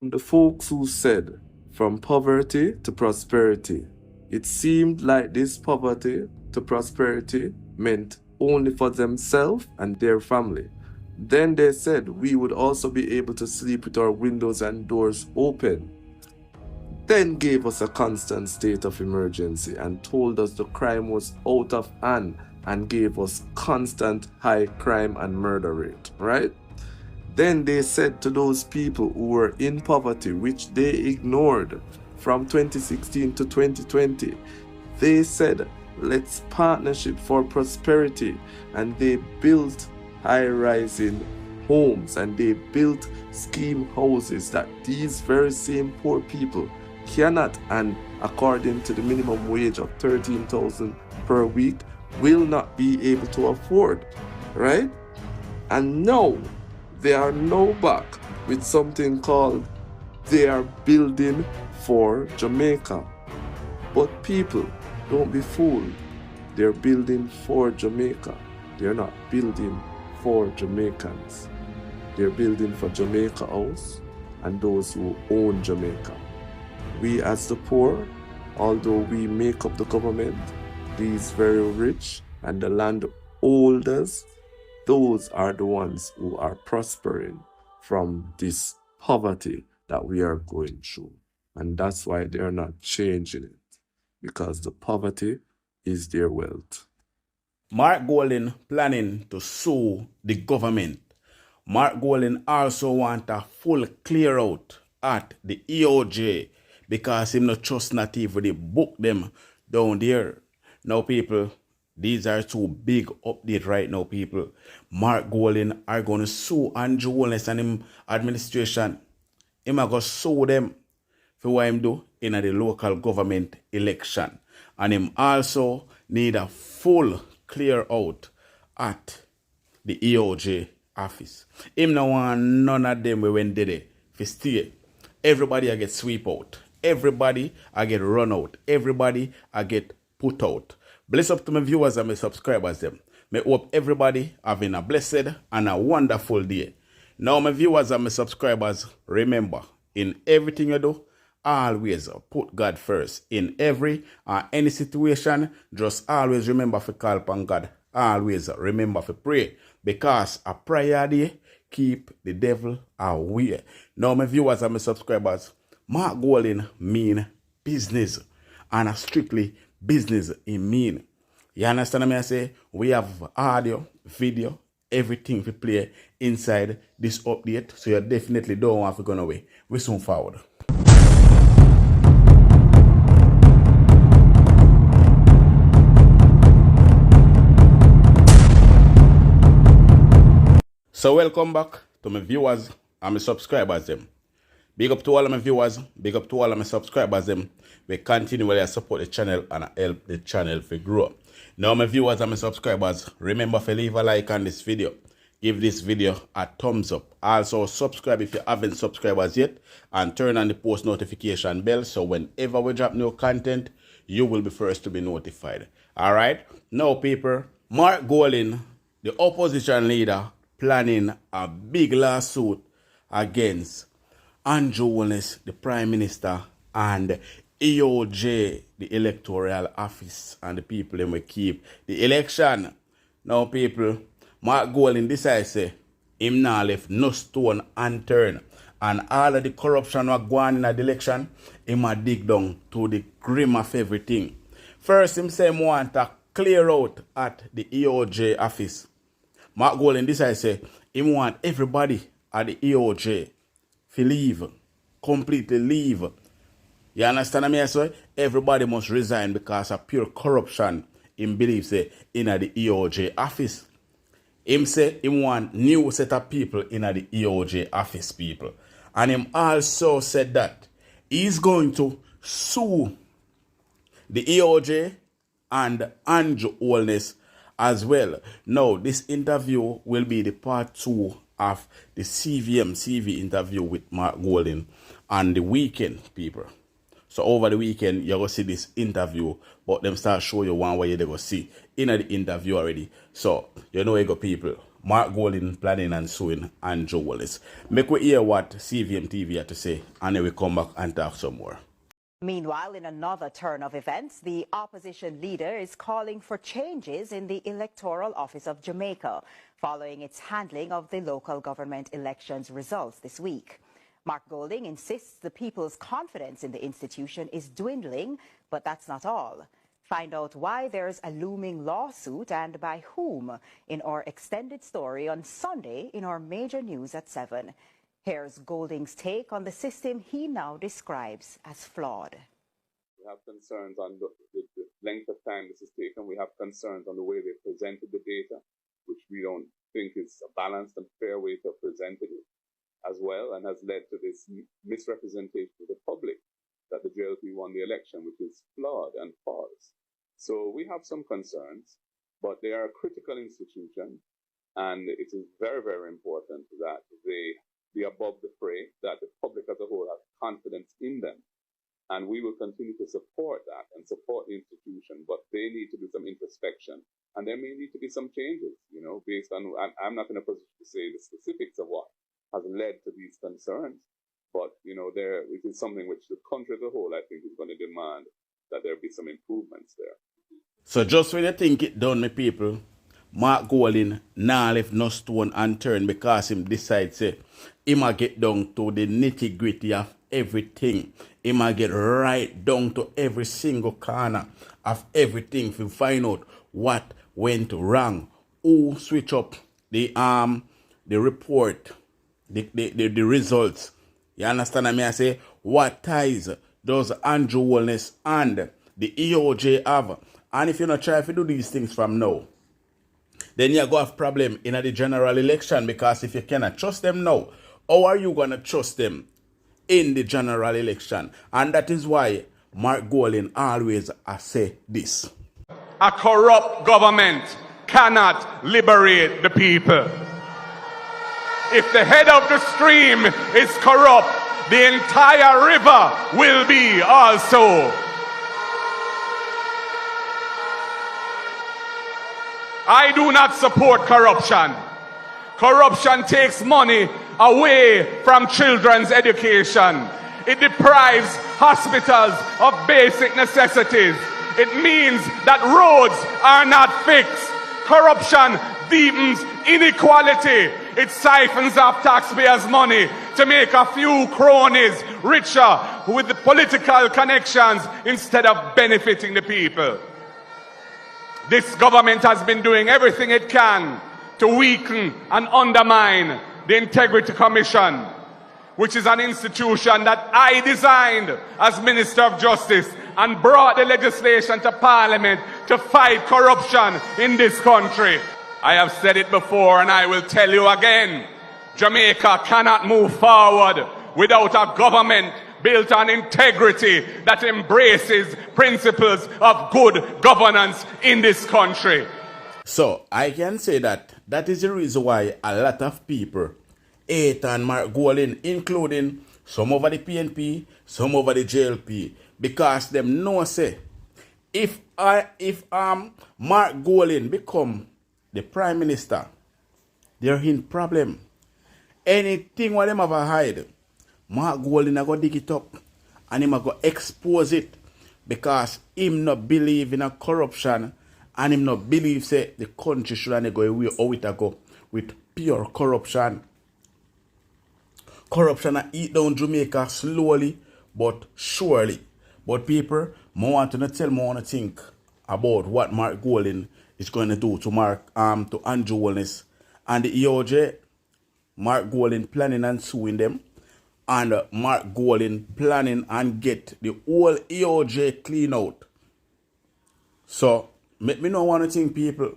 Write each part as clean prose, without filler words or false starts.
The folks who said, from poverty to prosperity, it seemed like this poverty to prosperity meant only for themselves and their family. Then they said we would also be able to sleep with our windows and doors open. Then gave us a constant state of emergency and told us the crime was out of hand and gave us constant high crime and murder rate, right? Then they said to those people who were in poverty, which they ignored from 2016 to 2020, they said, let's partnership for prosperity. And they built high-rising homes and they built scheme houses that these very same poor people cannot, and according to the minimum wage of 13,000 per week, will not be able to afford, right? And now they are now back with something called they are building for Jamaica. But people, don't be fooled. They're building for Jamaica. They're not building for Jamaicans. They're building for Jamaica House and those who own Jamaica. We as the poor, although we make up the government, these very rich and the landholders, those are the ones who are prospering from this poverty that we are going through. And that's why they're not changing it, because the poverty is their wealth. Mark Golding planning to sue the government. Mark Golding also want a full clear out at the EOJ because him not trust not even they book them down there. Now people, these are two big updates right now, people. Mark Golding are going to sue Andrew Holness and him administration. Him are going to sue them for what him do in the local government election. And him also need a full clear out at the EOJ office. Him no want none of them when they there for stay. Everybody I get sweep out. Everybody I get run out. Everybody I get put out. Bless up to my viewers and my subscribers them. May hope everybody having a blessed and a wonderful day. Now my viewers and my subscribers, remember, in everything you do, always put God first. In every any situation, just always remember to call upon God. Always remember to pray. Because a prayer day keep the devil away. Now my viewers and my subscribers, Mark Golding mean business. And a strictly business in mean. You understand me? I say we have audio, video, everything to play inside this update. So you definitely don't want to go away. We soon forward. So welcome back to my viewers and my subscribers them. Big up to all of my viewers, big up to all of my subscribers them. We continually support the channel and help the channel to grow. Now my viewers and my subscribers, remember to leave a like on this video. Give this video a thumbs up. Also subscribe if you haven't subscribed yet. And turn on the post notification bell so whenever we drop new content, you will be first to be notified. Alright? Now people, Mark Golding, the opposition leader, planning a big lawsuit against Andrew Holness, the Prime Minister, and EOJ, the Electoral Office, and the people that will keep the election. Now, people, Mark Golding decides say him now left no stone unturned, and all of the corruption was going in the election, him a dig down to the grim of everything. First, him say him want to clear out at the EOJ office. Mark Golding decides say him want everybody at the EOJ to leave, completely leave. You understand me? So everybody must resign because of pure corruption. Him believes say in the EOJ office. Him say he want new set of people in the EOJ office, people. And him also said that he's going to sue the EOJ and Andrew Holness as well. Now, this interview will be the part 2 of the CV interview with Mark Golding on the weekend, people. So over the weekend, you're going to see this interview, but them start show you one way you're going to see in the interview already. So, you know you go people. Mark Golding planning and suing Andrew Holness. Make we hear what CVM TV had to say, and then we come back and talk some more. Meanwhile, in another turn of events, the opposition leader is calling for changes in the Electoral Office of Jamaica following its handling of the local government elections results this week. Mark Golding insists the people's confidence in the institution is dwindling, but that's not all. Find out why there's a looming lawsuit and by whom in our extended story on Sunday in our major news at 7. Here's Golding's take on the system he now describes as flawed. We have concerns on the length of time this has taken. We have concerns on the way they presented the data, which we don't think is a balanced and fair way to have presented it as well, and has led to this misrepresentation to the public that the JLP won the election, which is flawed and false. So we have some concerns, but they are a critical institution, and it is very, very important that they be above the fray, that the public as a whole has confidence in them. And we will continue to support that and support the institution, but they need to do some introspection. And there may need to be some changes, based on, I'm not in a position to say the specifics of what has led to these concerns, but, it is something which the country as a whole, I think, is going to demand that there be some improvements there. So just when you think it done, my people, Mark Golding now left no stone unturned because him decides him a get down to the nitty gritty of everything. Him a get right down to every single corner of everything to find out what went wrong, who switch up the report, the results. You understand what I say? What ties does Andrew Holness and the EOJ have? And if you not try to do these things from now, then you go have problem in the general election, because if you cannot trust them now, how are you going to trust them in the general election? And that is why Mark Golding always say this. A corrupt government cannot liberate the people. If the head of the stream is corrupt, the entire river will be also. I do not support corruption. Corruption takes money away from children's education. It deprives hospitals of basic necessities. It means that roads are not fixed. Corruption deepens inequality. It siphons off taxpayers' money to make a few cronies richer with the political connections instead of benefiting the people. This government has been doing everything it can to weaken and undermine the Integrity Commission, which is an institution that I designed as Minister of Justice and brought the legislation to Parliament to fight corruption in this country. I have said it before and I will tell you again. Jamaica cannot move forward without a government built on integrity that embraces principles of good governance in this country. So I can say that is the reason why a lot of people hate on Mark Golding, including some over the PNP, some over the JLP, because them know say if Mark Golding become the Prime Minister, they're in problem. Anything what them ever hide, Mark Golding go dig it up and him go expose it, because him not believe in a corruption and him not believe say the country should go away or it go with pure corruption. Corruption eat down Jamaica slowly but surely. But people, I want to tell me want to think about what Mark Golding is going to do to to Andrew Holness and the EOJ. Mark Golding planning and suing them, and Mark Golding planning and get the whole EOJ clean out. So make me know want to think, people.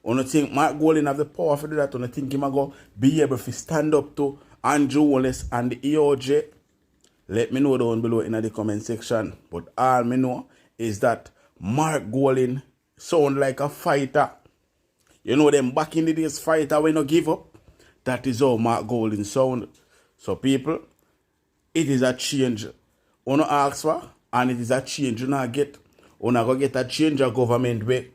Want to think Mark Golding have the power to do that? Want to think him go be able to stand up to Andrew Holness and the EOJ? Let me know down below in the comment section. But all me know is that Mark Golding sound like a fighter. You know them back in the days fighter when no give up. That is how Mark Golding sound. So people, it is a change. You no ask for, and it is a change you not get. You not go get a change of government way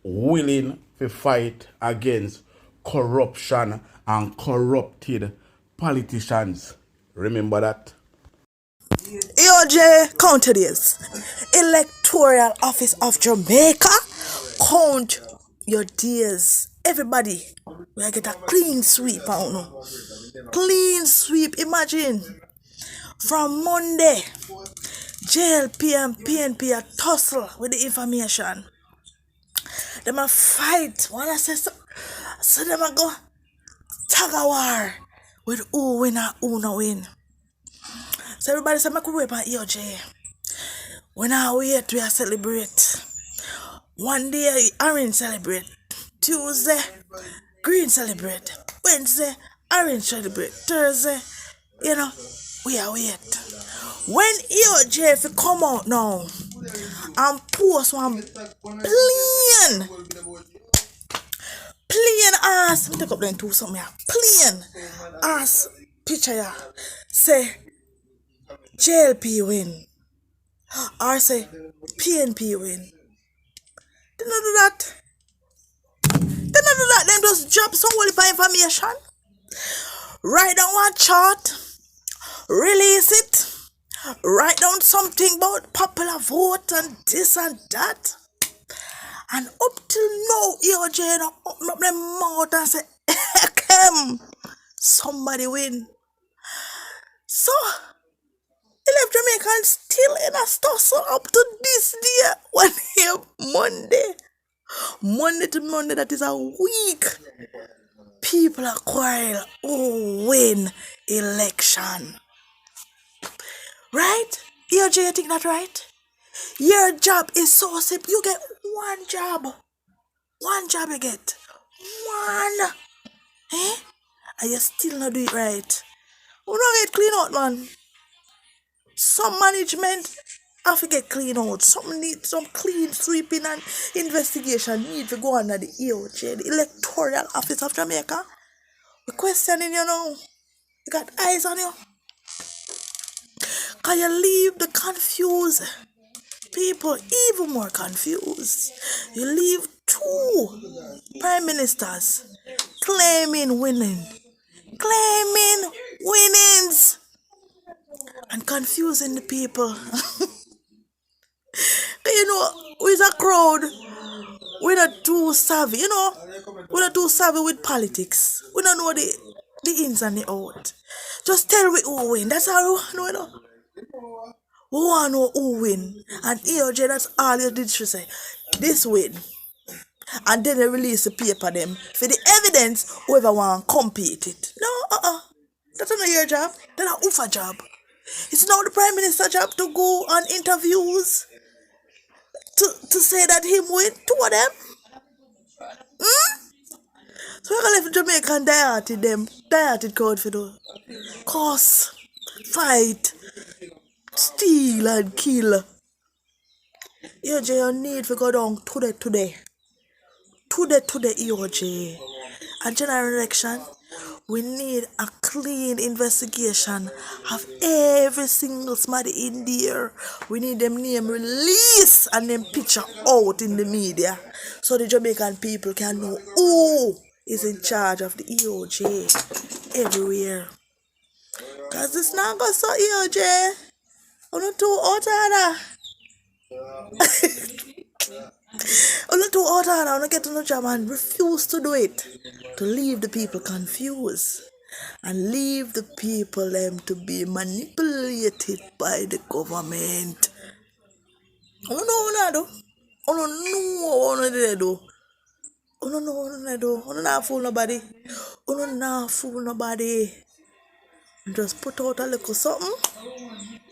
willing to fight against corruption and corrupted politicians. Remember that? EOJ, count days. Electoral Office of Jamaica, count your days. Everybody, we get a clean sweep. I don't know. Clean sweep. Imagine from Monday, JLP and PNP are tussle with the information. Them a fight. Wanna say so them a go tag a war with who win and who no win. So everybody say make we wait on EOJ. When I wait, we are celebrate. One day orange celebrate. Tuesday, green celebrate. Wednesday, orange celebrate. Thursday, we are wait. When EOJ if you come out now and post one plain ass, let me take up them two something here. Plain ass picture here. Say JLP win. Or say PNP win. They don't do that. Them just drop some whole heap of information. Write down one chart. Release it. Write down something about popular vote and this and that. And up till now, EOJ open up their mouth and say, somebody win. So, he left Jamaican still in a tussle up to this day. One year, Monday to Monday, that is a week. People are quarrel who win election. Right? EOJ, you think that right? Your job is so simple. You get one job. One job you get. One. And you still not do it right. We don't get clean out, man. Some management have to get clean out. Some need some clean sweeping and investigation need to go under the EOJ, the Electoral Office of Jamaica. We're questioning you now. You got eyes on you. Can you leave the confused people even more confused? You leave two prime ministers claiming winnings and confusing the people. With a crowd, we're not too savvy, we're not too savvy with politics. We don't know the ins and the outs. Just tell me who win. That's all we know. We want to know who win. And EOJ, that's all you did to say. This win. And then they release the paper them for the evidence whoever want to compete it. No, that's not your job. That's not UFA job. It's now the Prime Minister job to go on interviews to say that him win. Two of them. So we're going to leave Jamaican dieted crowd for the cause, fight, steal and kill. EOJ, you need to go down today. Today, EOJ. A general election, we need a clean investigation of every single somebody in there. We need them name release and them picture out in the media so the Jamaican people can know who is in charge of the EOJ everywhere. Because it's not going so EOJ. I'm not too out I'm not too out I want to get to the job and refuse to do it. To leave the people confused. And leave the people them to be manipulated by the government. I don't know what I do. I don't know what I do. I don't know what I do. I don't know fool nobody. I don't know fool nobody. Just put out a little something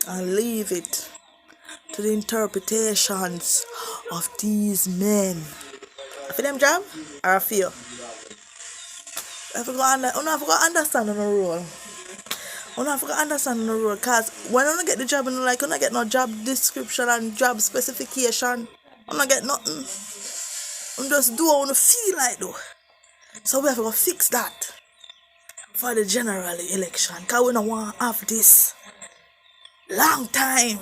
and leave it to the interpretations of these men. For them job or for you? I forgot to understand on the role. I forgot to understand on the role because when I don't get the job, I don't get no job description and job specification. I don't get nothing. I just do what I want to feel like though. So we have to fix that for the general election because we don't want to have this long time.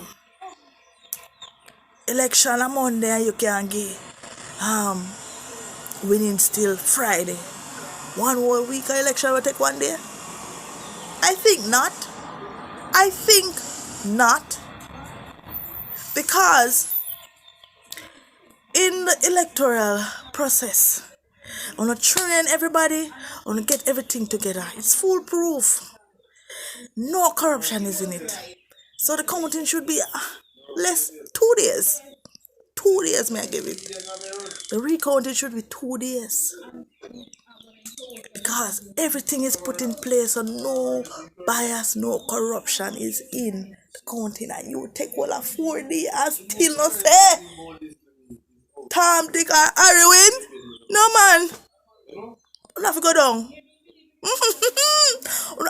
Election on Monday and you can give winning still Friday. one whole week of election will take 1 day? I think not. I think not. Because in the electoral process, I want to train everybody, I want to get everything together. It's foolproof. No corruption is in it. So the counting should be less 2 days. 2 days may I give it. The recounting should be 2 days. Because everything is put in place so no bias, no corruption is in the counting. And you take all of 4 days and still not say Tom, Dick, or Harry win? No man. You have to go down. You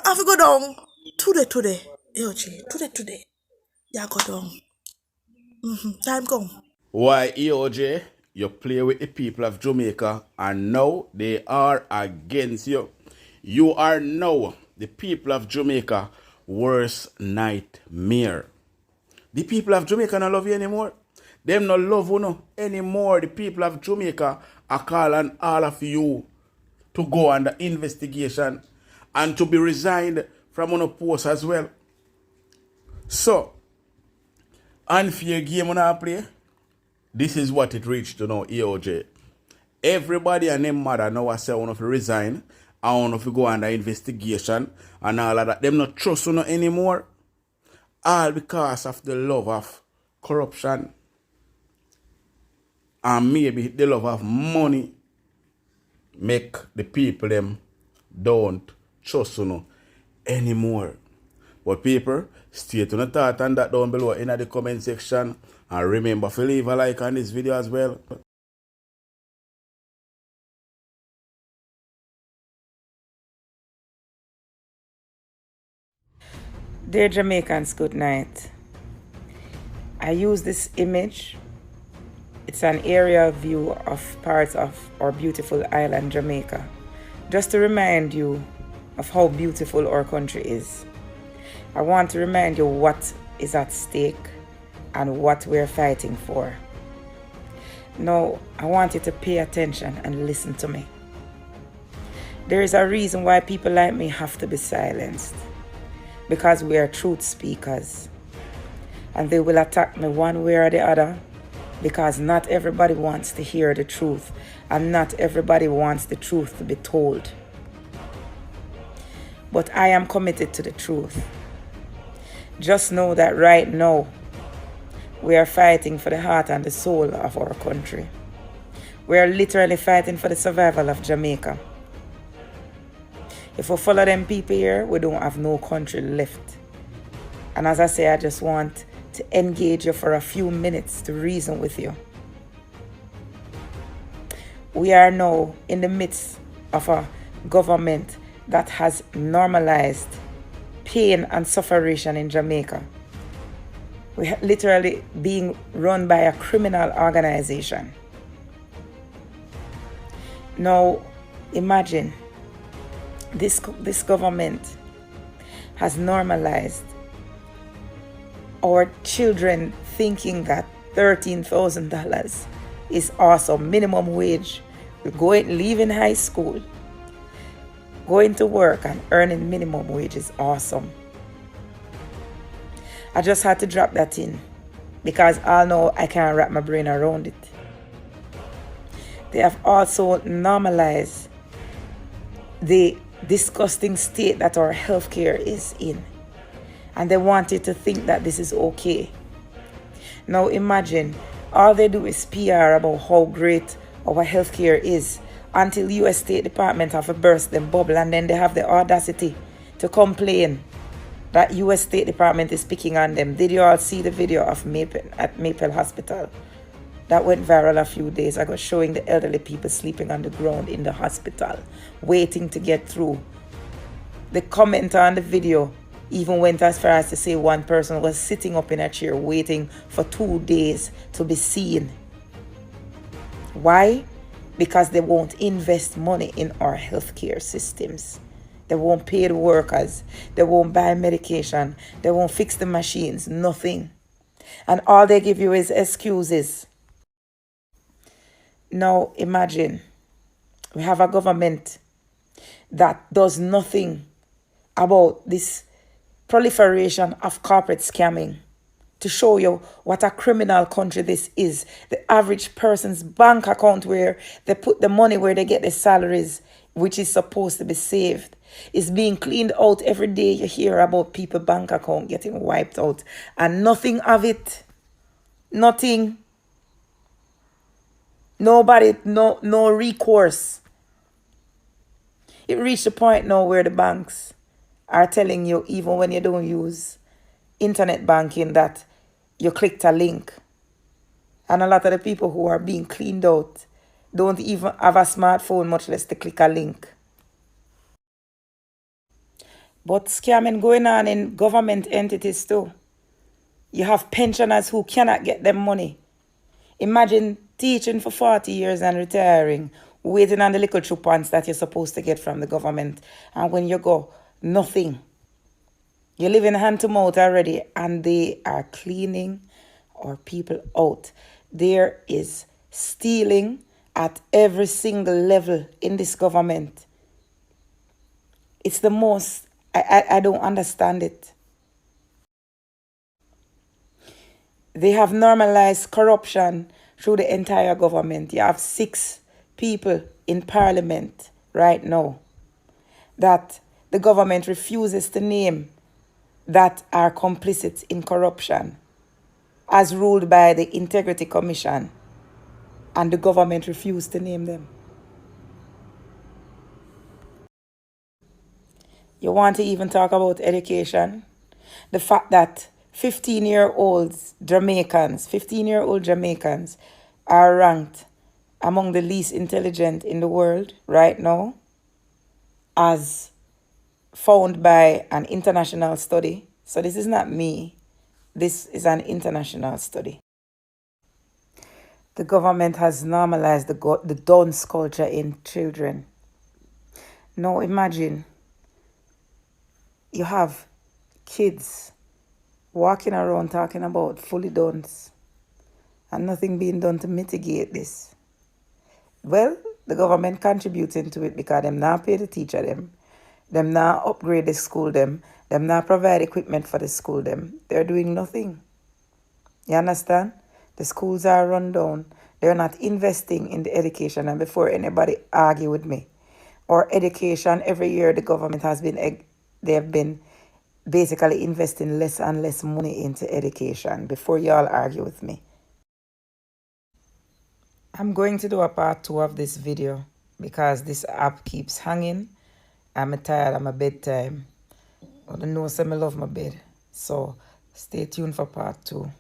have to go down. Today. EOJ, today. Yeah, go down. Time come. Why, EOJ, you play with the people of Jamaica and now they are against you. You are now the people of Jamaica worst nightmare. The people of Jamaica don't love you anymore. Them not love you no anymore. The people of Jamaica are calling all of you to go under investigation and to be resigned from on a post as well. So, unfair game on our play. This is what it reached to now, EOJ. Everybody and their mother now say I want to resign. I want to go under investigation and all of that. Them not trust you no anymore. All because of the love of corruption. And maybe the love of money make the people them don't trust you no anymore. But people, stay to the thought and that down below in the comment section. And remember to leave a like on this video as well. Dear Jamaicans, good night. I use this image. It's an aerial view of parts of our beautiful island, Jamaica, just to remind you of how beautiful our country is. I want to remind you what is at stake and what we're fighting for. Now, I want you to pay attention and listen to me. There is a reason why people like me have to be silenced. Because we are truth speakers. And they will attack me one way or the other. Because not everybody wants to hear the truth. And not everybody wants the truth to be told. But I am committed to the truth. Just know that right now, we are fighting for the heart and the soul of our country. We are literally fighting for the survival of Jamaica. If we follow them people here, we don't have no country left. And as I say, I just want to engage you for a few minutes to reason with you. We are now in the midst of a government that has normalized pain and suffering in Jamaica. We are literally being run by a criminal organization. Now, imagine this government has normalized our children thinking that $13,000 is awesome. Minimum wage, leaving high school, going to work and earning minimum wage is awesome. I just had to drop that in because I know I can't wrap my brain around it. They have also normalized the disgusting state that our healthcare is in. And they want you to think that this is okay. Now imagine, all they do is PR about how great our healthcare is until US State Department have to burst them bubble, and then they have the audacity to complain that US State Department is picking on them. Did you all see the video of Maple Hospital? That went viral a few days ago, showing the elderly people sleeping on the ground in the hospital, waiting to get through. The commenter on the video even went as far as to say one person was sitting up in a chair waiting for 2 days to be seen. Why? Because they won't invest money in our healthcare systems. They won't pay the workers. They won't buy medication. They won't fix the machines. Nothing. And all they give you is excuses. Now imagine, we have a government that does nothing about this proliferation of corporate scamming to show you what a criminal country this is. The average person's bank account where they put the money where they get their salaries, which is supposed to be saved, is being cleaned out every day. You hear about people's bank account getting wiped out and nothing of it. Nothing. Nobody, no recourse. It reached a point now where the banks are telling you, even when you don't use internet banking, that you clicked a link. And a lot of the people who are being cleaned out don't even have a smartphone, much less to click a link. But scamming going on in government entities too. You have pensioners who cannot get them money. Imagine teaching for 40 years and retiring, waiting on the little coupons that you're supposed to get from the government. And when you go, nothing. You're living hand to mouth already, and they are cleaning our people out. There is stealing at every single level in this government. It's the most, I don't understand it. They have normalized corruption through the entire government. You have 6 people in parliament right now that the government refuses to name that are complicit in corruption as ruled by the Integrity Commission, and the government refused to name them. You want to even talk about education? The fact that 15-year-old Jamaicans are ranked among the least intelligent in the world right now, as found by an international study. So this is not me. This is an international study. The government has normalized the dunce culture in children. Now imagine you have kids walking around talking about fully dunce and nothing being done to mitigate this. Well, the government contributing to it because them now pay the teacher them now upgrade the school them now provide equipment for the school them. They're doing nothing. You understand? The schools are run down. They're not investing in the education. And before anybody argue with me, or education, every year the government they have been basically investing less and less money into education. Before y'all argue with me. I'm going to do a part 2 of this video because this app keeps hanging. I'm tired, I'm a bedtime. I don't know, I love my bed. So stay tuned for part 2.